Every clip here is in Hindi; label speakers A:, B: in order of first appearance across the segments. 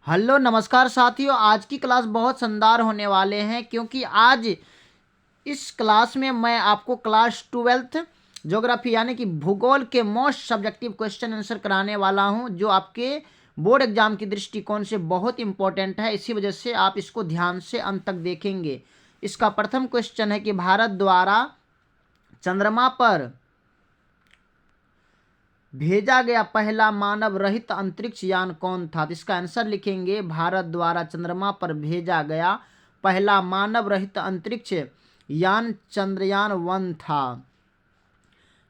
A: हेलो नमस्कार साथियों। आज की क्लास बहुत शानदार होने वाले हैं क्योंकि आज इस क्लास में मैं आपको क्लास 12th ज्योग्राफी यानी कि भूगोल के मोस्ट सब्जेक्टिव क्वेश्चन आंसर कराने वाला हूं, जो आपके बोर्ड एग्जाम की दृष्टिकोण से बहुत इंपॉर्टेंट है। इसी वजह से आप इसको ध्यान से अंत तक देखेंगे। इसका प्रथम क्वेश्चन है कि भारत द्वारा चंद्रमा पर भेजा गया पहला मानव रहित अंतरिक्ष यान कौन था? तो इसका आंसर लिखेंगे भारत द्वारा चंद्रमा पर भेजा गया पहला मानव रहित अंतरिक्ष यान चंद्रयान 1 था।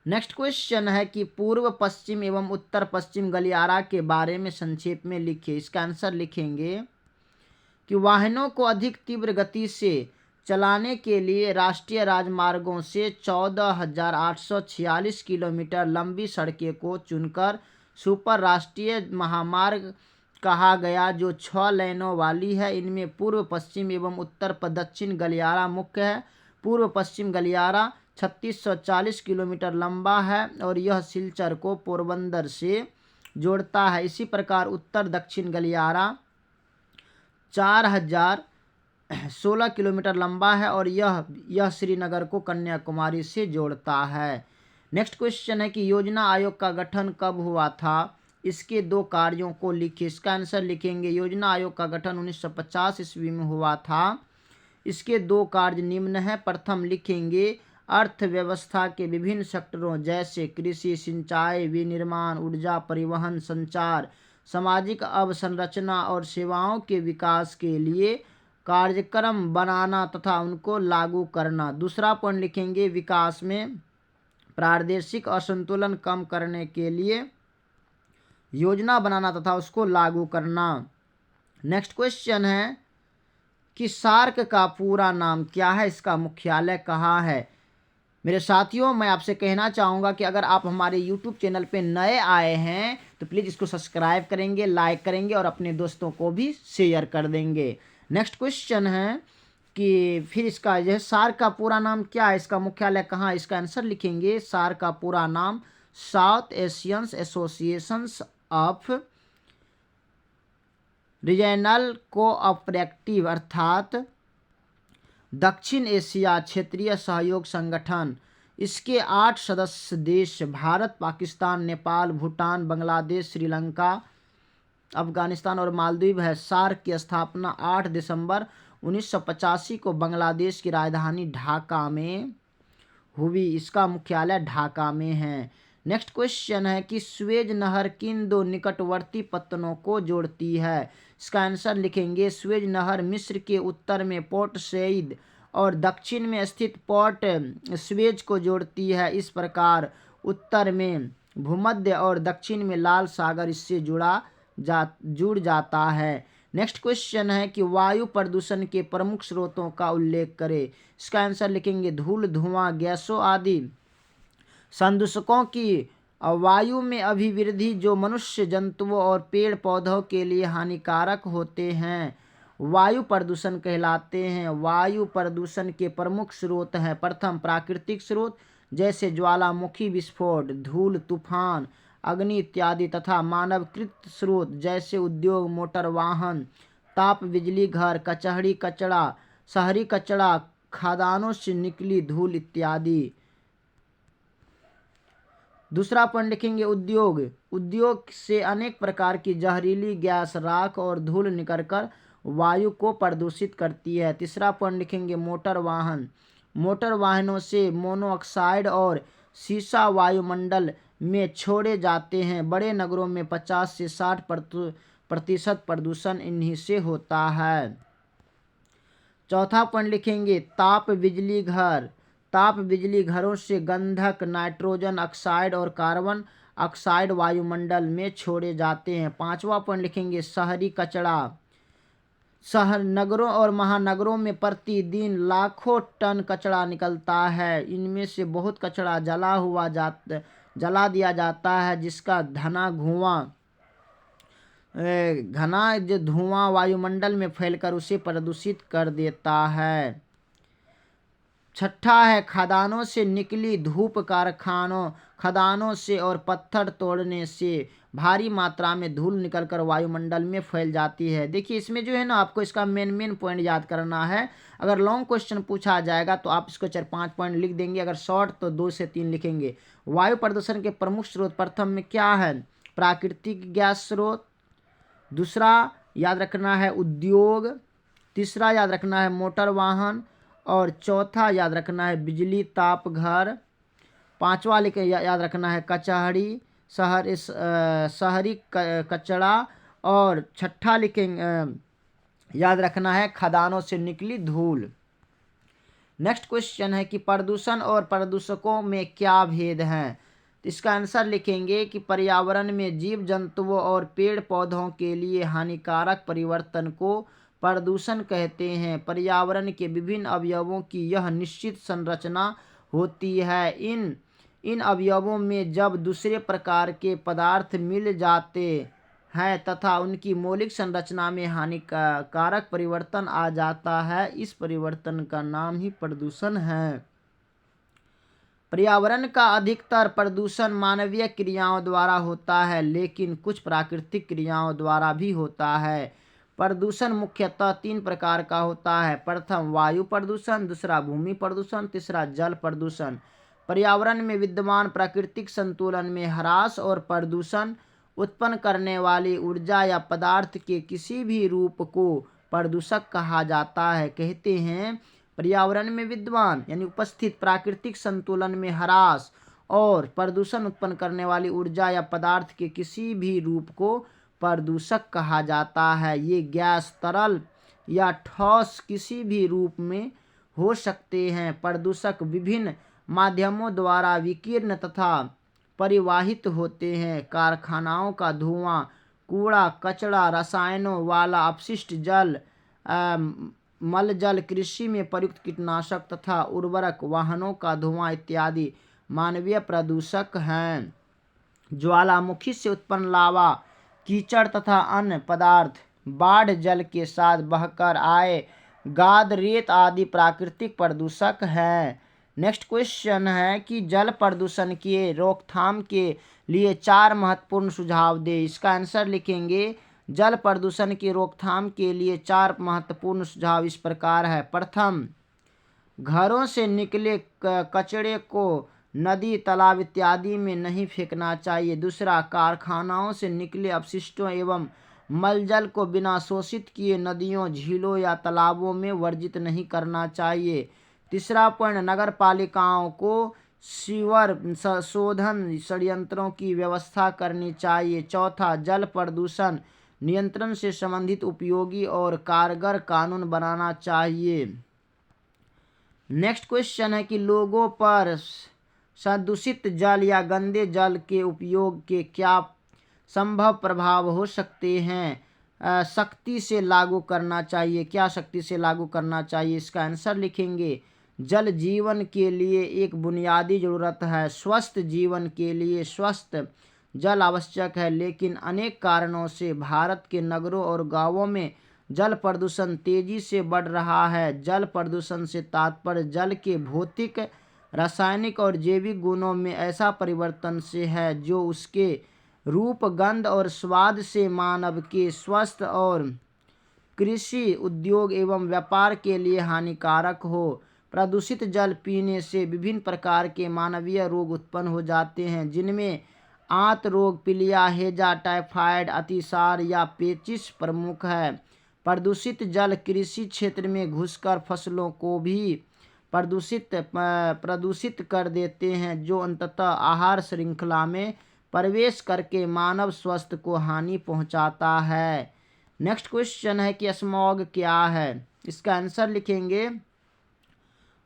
A: नेक्स्ट क्वेश्चन है कि पूर्व पश्चिम एवं उत्तर पश्चिम गलियारा के बारे में संक्षेप में लिखिए। इसका आंसर लिखेंगे कि वाहनों को अधिक तीव्र गति से चलाने के लिए राष्ट्रीय राजमार्गों से 14,846 किलोमीटर लंबी सड़कें को चुनकर सुपर राष्ट्रीय महामार्ग कहा गया, जो 6 लेनों वाली है। इनमें पूर्व पश्चिम एवं उत्तर दक्षिण गलियारा मुख्य है। पूर्व पश्चिम गलियारा 3640 किलोमीटर लंबा है और यह सिलचर को पोरबंदर से जोड़ता है। इसी प्रकार उत्तर दक्षिण गलियारा 4016 किलोमीटर लंबा है और यह श्रीनगर को कन्याकुमारी से जोड़ता है। नेक्स्ट क्वेश्चन है कि योजना आयोग का गठन कब हुआ था? इसके 2 कार्यों को लिखिए। इसका आंसर लिखेंगे योजना आयोग का गठन 1950 ईस्वी में हुआ था। इसके 2 कार्य निम्न है। प्रथम लिखेंगे अर्थव्यवस्था के विभिन्न सेक्टरों जैसे कृषि, सिंचाई, विनिर्माण, ऊर्जा, परिवहन, संचार, सामाजिक अवसंरचना और सेवाओं के विकास के लिए कार्यक्रम बनाना तथा उनको लागू करना। दूसरा पॉइंट लिखेंगे विकास में प्रादेशिक असंतुलन कम करने के लिए योजना बनाना तथा उसको लागू करना। नेक्स्ट क्वेश्चन है कि सार्क का पूरा नाम क्या है? इसका मुख्यालय कहाँ है? मेरे साथियों, मैं आपसे कहना चाहूँगा कि अगर आप हमारे YouTube चैनल पे नए आए हैं तो प्लीज़ इसको सब्सक्राइब करेंगे, लाइक करेंगे और अपने दोस्तों को भी शेयर कर देंगे। नेक्स्ट क्वेश्चन है कि फिर इसका यह सार्क का पूरा नाम क्या है? इसका मुख्यालय कहाँ? इसका आंसर लिखेंगे सार्क का पूरा नाम south Asians associations of regional cooperative अर्थात दक्षिण एशिया क्षेत्रीय सहयोग संगठन। इसके 8 सदस्य देश भारत, पाकिस्तान, नेपाल, भूटान, बांग्लादेश, श्रीलंका, अफगानिस्तान और मालदीव है। सार्क की स्थापना 8 दिसंबर 1985 को बांग्लादेश की राजधानी ढाका में हुई। इसका मुख्यालय ढाका में है। नेक्स्ट क्वेश्चन है कि स्वेज नहर किन 2 निकटवर्ती पत्तनों को जोड़ती है? इसका आंसर लिखेंगे स्वेज नहर मिस्र के उत्तर में पोर्ट सईद और दक्षिण में स्थित पोर्ट स्वेज को जोड़ती है। इस प्रकार उत्तर में भूमध्य और दक्षिण में लाल सागर इससे जुड़ जाता है। नेक्स्ट क्वेश्चन है कि वायु प्रदूषण के प्रमुख स्रोतों का उल्लेख करें। इसका आंसर लिखेंगे धूल, धुआं, गैसों आदि संदूषकों की वायु में अभिवृद्धि जो मनुष्य, जंतुओं और पेड़ पौधों के लिए हानिकारक होते हैं वायु प्रदूषण कहलाते हैं। वायु प्रदूषण के प्रमुख स्रोत हैं प्रथम प्राकृतिक स्रोत जैसे ज्वालामुखी विस्फोट, धूल, तूफान, अग्नि इत्यादि तथा मानवकृत स्रोत जैसे उद्योग, मोटर वाहन, ताप बिजली घर, कचहरी कचरा, शहरी कचरा, खदानों से निकली धूल इत्यादि। दूसरा पॉइंट लिखेंगे उद्योग। उद्योग से अनेक प्रकार की जहरीली गैस, राख और धूल निकलकर वायु को प्रदूषित करती है। तीसरा पॉइंट लिखेंगे मोटर वाहन। मोटर वाहनों से मोनोऑक्साइड और सीसा वायुमंडल में छोड़े जाते हैं। बड़े नगरों में 50 से 60% प्रदूषण इन्हीं से होता है। चौथा पॉइंट लिखेंगे ताप बिजली घर। ताप बिजली घरों से गंधक, नाइट्रोजन ऑक्साइड और कार्बन ऑक्साइड वायुमंडल में छोड़े जाते हैं। पांचवा पॉइंट लिखेंगे शहरी कचरा। शहर, नगरों और महानगरों में प्रतिदिन लाखों टन कचरा निकलता है। इनमें से बहुत कचरा जला दिया जाता है, जिसका घना जो धुआं वायुमंडल में फैलकर उसे प्रदूषित कर देता है। छठा है खदानों से निकली धूप खदानों से और पत्थर तोड़ने से भारी मात्रा में धूल निकलकर वायुमंडल में फैल जाती है। देखिए इसमें जो है ना आपको इसका मेन पॉइंट याद करना है। अगर लॉन्ग क्वेश्चन पूछा जाएगा तो आप इसको 4-5 पॉइंट लिख देंगे, अगर शॉर्ट तो 2 से 3 लिखेंगे। वायु प्रदूषण के प्रमुख स्रोत प्रथम में क्या है? प्राकृतिक गैस स्रोत। दूसरा याद रखना है उद्योग। तीसरा याद रखना है मोटर वाहन। और चौथा याद रखना है बिजली ताप घर। पांचवा लिखे याद रखना है कचहरी शहरी कचरा। और छठा लिखेंगे याद रखना है खदानों से निकली धूल। नेक्स्ट क्वेश्चन है कि प्रदूषण और प्रदूषकों में क्या भेद हैं? इसका आंसर लिखेंगे कि पर्यावरण में जीव जंतुओं और पेड़ पौधों के लिए हानिकारक परिवर्तन को प्रदूषण कहते हैं। पर्यावरण के विभिन्न अवयवों की यह निश्चित संरचना होती है। इन अवयवों में जब दूसरे प्रकार के पदार्थ मिल जाते हैं तथा उनकी मौलिक संरचना में हानिकारक परिवर्तन आ जाता है, इस परिवर्तन का नाम ही प्रदूषण है। पर्यावरण का अधिकतर प्रदूषण मानवीय क्रियाओं द्वारा होता है, लेकिन कुछ प्राकृतिक क्रियाओं द्वारा भी होता है। प्रदूषण मुख्यतः 3 प्रकार का होता है। प्रथम वायु प्रदूषण, दूसरा भूमि प्रदूषण, तीसरा जल प्रदूषण। पर्यावरण में विद्यमान प्राकृतिक संतुलन में ह्रास और प्रदूषण उत्पन्न करने वाली ऊर्जा या पदार्थ के किसी भी रूप को प्रदूषक कहा जाता है। कहते हैं पर्यावरण में विद्यमान यानी उपस्थित प्राकृतिक संतुलन में ह्रास और प्रदूषण उत्पन्न करने वाली ऊर्जा या पदार्थ के किसी भी रूप को प्रदूषक कहा जाता है। ये गैस, तरल या ठोस किसी भी रूप में हो सकते हैं। प्रदूषक विभिन्न माध्यमों द्वारा विकीर्ण तथा परिवाहित होते हैं। कारखानाओं का धुआं, कूड़ा कचरा, रसायनों वाला अपशिष्ट जल, मलजल, कृषि में प्रयुक्त कीटनाशक तथा उर्वरक, वाहनों का धुआं इत्यादि मानवीय प्रदूषक हैं। ज्वालामुखी से उत्पन्न लावा, कीचड़ तथा अन्य पदार्थ, बाढ़ जल के साथ बहकर आए गाद, रेत आदि प्राकृतिक प्रदूषक हैं। नेक्स्ट क्वेश्चन है कि जल प्रदूषण के रोकथाम के लिए 4 महत्वपूर्ण सुझाव दे। इसका आंसर लिखेंगे जल प्रदूषण की रोकथाम के लिए 4 महत्वपूर्ण सुझाव इस प्रकार है। प्रथम, घरों से निकले कचरे को नदी, तालाब इत्यादि में नहीं फेंकना चाहिए। दूसरा, कारखानाओं से निकले अपशिष्टों एवं मलजल को बिना शोषित किए नदियों, झीलों या तालाबों में वर्जित नहीं करना चाहिए। तीसरा पॉइंट, नगर पालिकाओं को सीवर शोधन संयंत्रों की व्यवस्था करनी चाहिए। चौथा, जल प्रदूषण नियंत्रण से संबंधित उपयोगी और कारगर कानून बनाना चाहिए। नेक्स्ट क्वेश्चन है कि लोगों पर दूषित जल या गंदे जल के उपयोग के क्या संभव प्रभाव हो सकते हैं? सख्ती से लागू करना चाहिए। क्या सख्ती से लागू करना चाहिए? इसका आंसर लिखेंगे जल जीवन के लिए एक बुनियादी जरूरत है। स्वस्थ जीवन के लिए स्वस्थ जल आवश्यक है, लेकिन अनेक कारणों से भारत के नगरों और गांवों में जल प्रदूषण तेजी से बढ़ रहा है। जल प्रदूषण से तात्पर्य जल के भौतिक, रासायनिक और जैविक गुणों में ऐसा परिवर्तन से है जो उसके रूप, गंध और स्वाद से मानव के स्वास्थ्य और कृषि, उद्योग एवं व्यापार के लिए हानिकारक हो। प्रदूषित जल पीने से विभिन्न प्रकार के मानवीय रोग उत्पन्न हो जाते हैं, जिनमें आंत रोग, पीलिया, हैजा, टाइफाइड, अतिसार या पेचिश प्रमुख है। प्रदूषित जल कृषि क्षेत्र में घुसकर फसलों को भी प्रदूषित कर देते हैं, जो अंततः आहार श्रृंखला में प्रवेश करके मानव स्वास्थ्य को हानि पहुंचाता है। नेक्स्ट क्वेश्चन है कि स्मॉग क्या है? इसका आंसर लिखेंगे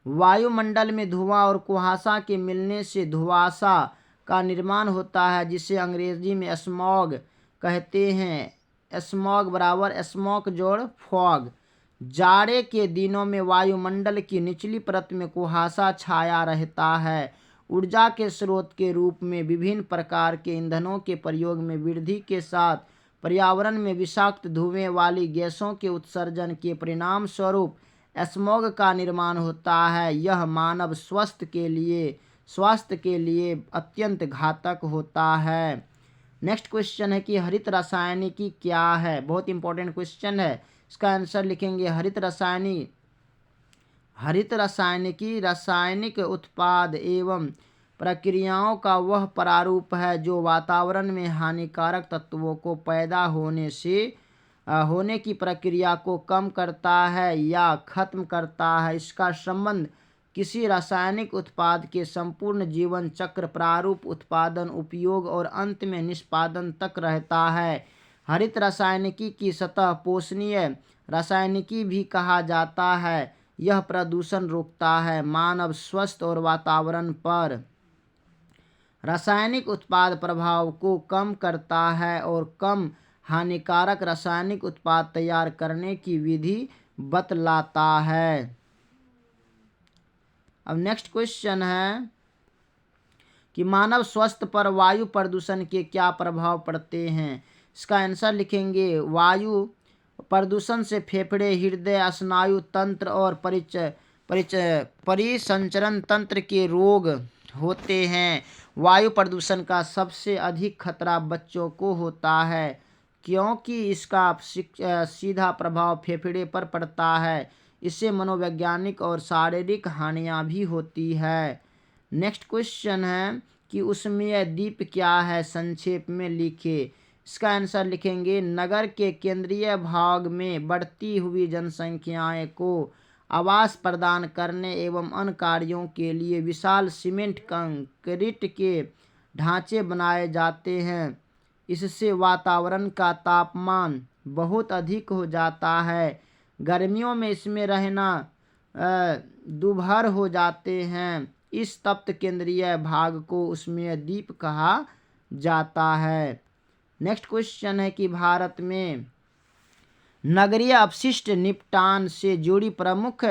A: वायुमंडल में धुआं और कुहासा के मिलने से धुआंसा का निर्माण होता है, जिसे अंग्रेजी में स्मॉग कहते हैं। स्मॉग बराबर स्मोक जोड़ फॉग। जाड़े के दिनों में वायुमंडल की निचली परत में कुहासा छाया रहता है। ऊर्जा के स्रोत के रूप में विभिन्न प्रकार के ईंधनों के प्रयोग में वृद्धि के साथ पर्यावरण में विषाक्त धुएं वाली गैसों के उत्सर्जन के परिणाम स्वरूप स्मॉग का निर्माण होता है। यह मानव स्वास्थ्य के लिए अत्यंत घातक होता है। नेक्स्ट क्वेश्चन है कि हरित रासायनिकी क्या है। बहुत इंपॉर्टेंट क्वेश्चन है। इसका आंसर लिखेंगे हरित रासायनिकी रासायनिक उत्पाद एवं प्रक्रियाओं का वह प्रारूप है जो वातावरण में हानिकारक तत्वों को पैदा होने की प्रक्रिया को कम करता है या खत्म करता है। इसका संबंध किसी रासायनिक उत्पाद के संपूर्ण जीवन चक्र प्रारूप उत्पादन, उपयोग और अंत में निष्पादन तक रहता है। हरित रासायनिकी की सतह पोषणीय रासायनिकी भी कहा जाता है। यह प्रदूषण रोकता है, मानव स्वास्थ्य और वातावरण पर रासायनिक उत्पाद प्रभाव को कम करता है और कम हानिकारक रासायनिक उत्पाद तैयार करने की विधि बतलाता है। अब नेक्स्ट क्वेश्चन है कि मानव स्वास्थ्य पर वायु प्रदूषण के क्या प्रभाव पड़ते हैं। इसका आंसर लिखेंगे वायु प्रदूषण से फेफड़े, हृदय, स्नायु तंत्र और परिसंचरण तंत्र के रोग होते हैं। वायु प्रदूषण का सबसे अधिक खतरा बच्चों को होता है क्योंकि इसका सीधा प्रभाव फेफड़े पर पड़ता है। इससे मनोवैज्ञानिक और शारीरिक हानियां भी होती है। नेक्स्ट क्वेश्चन है कि ऊष्मीय द्वीप क्या है, संक्षेप में लिखे। इसका आंसर लिखेंगे नगर के केंद्रीय भाग में बढ़ती हुई जनसंख्याएं को आवास प्रदान करने एवं अन्य कार्यों के लिए विशाल सीमेंट कंक्रीट के ढांचे बनाए जाते हैं। इससे वातावरण का तापमान बहुत अधिक हो जाता है। गर्मियों में इसमें रहना दुभर हो जाते हैं। इस तप्त केंद्रीय भाग को ऊष्मीय द्वीप कहा जाता है। नेक्स्ट क्वेश्चन है कि भारत में नगरीय अपशिष्ट निपटान से जुड़ी प्रमुख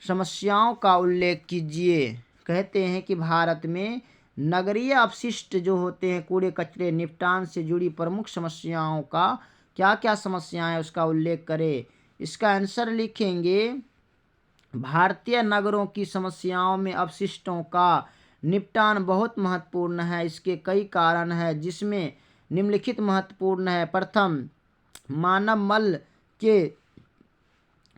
A: समस्याओं का उल्लेख कीजिए। कहते हैं कि भारत में नगरीय अपशिष्ट जो होते हैं, कूड़े कचरे निपटान से जुड़ी प्रमुख समस्याओं का क्या क्या समस्याएं उसका उल्लेख करें। इसका आंसर लिखेंगे भारतीय नगरों की समस्याओं में अपशिष्टों का निपटान बहुत महत्वपूर्ण है। इसके कई कारण हैं जिसमें निम्नलिखित महत्वपूर्ण है। प्रथम, मानव मल के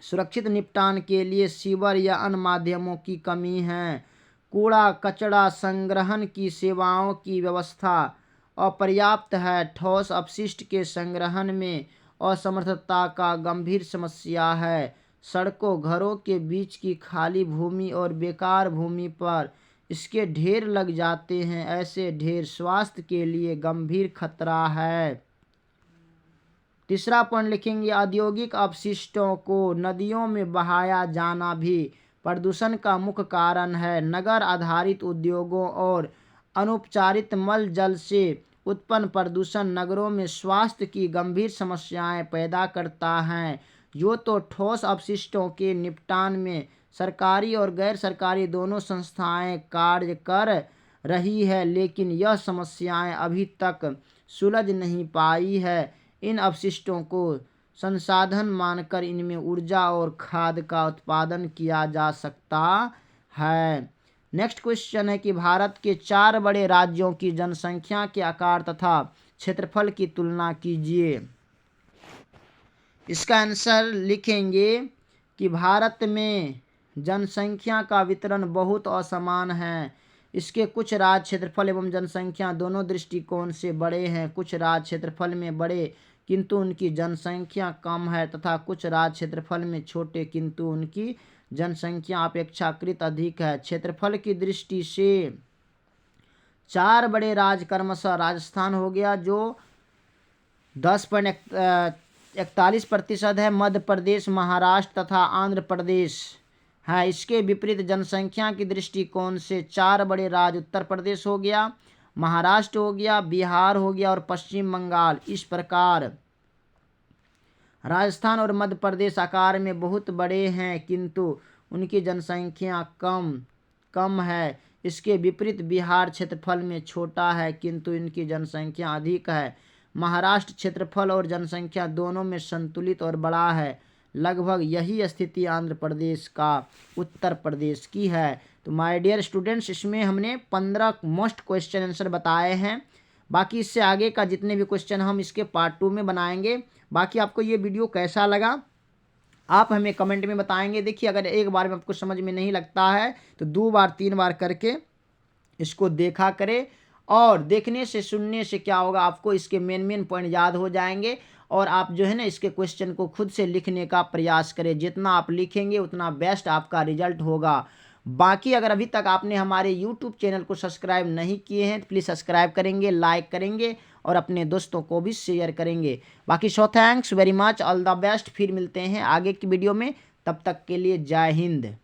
A: सुरक्षित निपटान के लिए सीवर या अन्य माध्यमों की कमी है। कूड़ा कचरा संग्रहण की सेवाओं की व्यवस्था अपर्याप्त है। ठोस अपशिष्ट के संग्रहण में असमर्थता का गंभीर समस्या है। सड़कों, घरों के बीच की खाली भूमि और बेकार भूमि पर इसके ढेर लग जाते हैं। ऐसे ढेर स्वास्थ्य के लिए गंभीर खतरा है। तीसरा पॉइंट लिखेंगे औद्योगिक अपशिष्टों को नदियों में बहाया जाना भी प्रदूषण का मुख्य कारण है। नगर आधारित उद्योगों और अनुपचारित मल जल से उत्पन्न प्रदूषण नगरों में स्वास्थ्य की गंभीर समस्याएं पैदा करता है। यो तो ठोस अपशिष्टों के निपटान में सरकारी और गैर सरकारी दोनों संस्थाएं कार्य कर रही है, लेकिन यह समस्याएं अभी तक सुलझ नहीं पाई है। इन अपशिष्टों को संसाधन मानकर इनमें ऊर्जा और खाद का उत्पादन किया जा सकता है। नेक्स्ट क्वेश्चन है कि भारत के 4 बड़े राज्यों की जनसंख्या के आकार तथा क्षेत्रफल की तुलना कीजिए। इसका आंसर लिखेंगे कि भारत में जनसंख्या का वितरण बहुत असमान है। इसके कुछ राज्य क्षेत्रफल एवं जनसंख्या दोनों दृष्टिकोण से बड़े हैं। कुछ राज्य क्षेत्रफल में बड़े किंतु उनकी जनसंख्या कम है तथा कुछ राज्य क्षेत्रफल में छोटे किंतु उनकी जनसंख्या अपेक्षाकृत अधिक है। क्षेत्रफल की दृष्टि से 4 बड़े राज्य क्रमशः राजस्थान हो गया जो 10.41% है, मध्य प्रदेश, महाराष्ट्र तथा आंध्र प्रदेश है। इसके विपरीत जनसंख्या की दृष्टिकोण से 4 बड़े राज्य उत्तर प्रदेश हो गया, महाराष्ट्र हो गया, बिहार हो गया और पश्चिम बंगाल। इस प्रकार राजस्थान और मध्य प्रदेश आकार में बहुत बड़े हैं किंतु उनकी जनसंख्या कम है। इसके विपरीत बिहार क्षेत्रफल में छोटा है किंतु इनकी जनसंख्या अधिक है। महाराष्ट्र क्षेत्रफल और जनसंख्या दोनों में संतुलित और बड़ा है, लगभग यही स्थिति आंध्र प्रदेश का उत्तर प्रदेश की है। तो माय डियर स्टूडेंट्स, इसमें हमने 15 मोस्ट क्वेश्चन आंसर बताए हैं। बाकी इससे आगे का जितने भी क्वेश्चन हम इसके पार्ट 2 में बनाएंगे। बाकी आपको ये वीडियो कैसा लगा आप हमें कमेंट में बताएंगे। देखिए, अगर एक बार में आपको समझ में नहीं लगता है तो 2 बार 3 बार करके इसको देखा करें, और देखने से सुनने से क्या होगा, आपको इसके मेन पॉइंट याद हो जाएंगे और आप जो है ना इसके क्वेश्चन को खुद से लिखने का प्रयास करें। जितना आप लिखेंगे उतना बेस्ट आपका रिजल्ट होगा। बाकी अगर अभी तक आपने हमारे यूट्यूब चैनल को सब्सक्राइब नहीं किए हैं तो प्लीज़ सब्सक्राइब करेंगे, लाइक करेंगे और अपने दोस्तों को भी शेयर करेंगे। बाकी so thanks very much, all the best. फिर मिलते हैं आगे की वीडियो में, तब तक के लिए जय हिंद।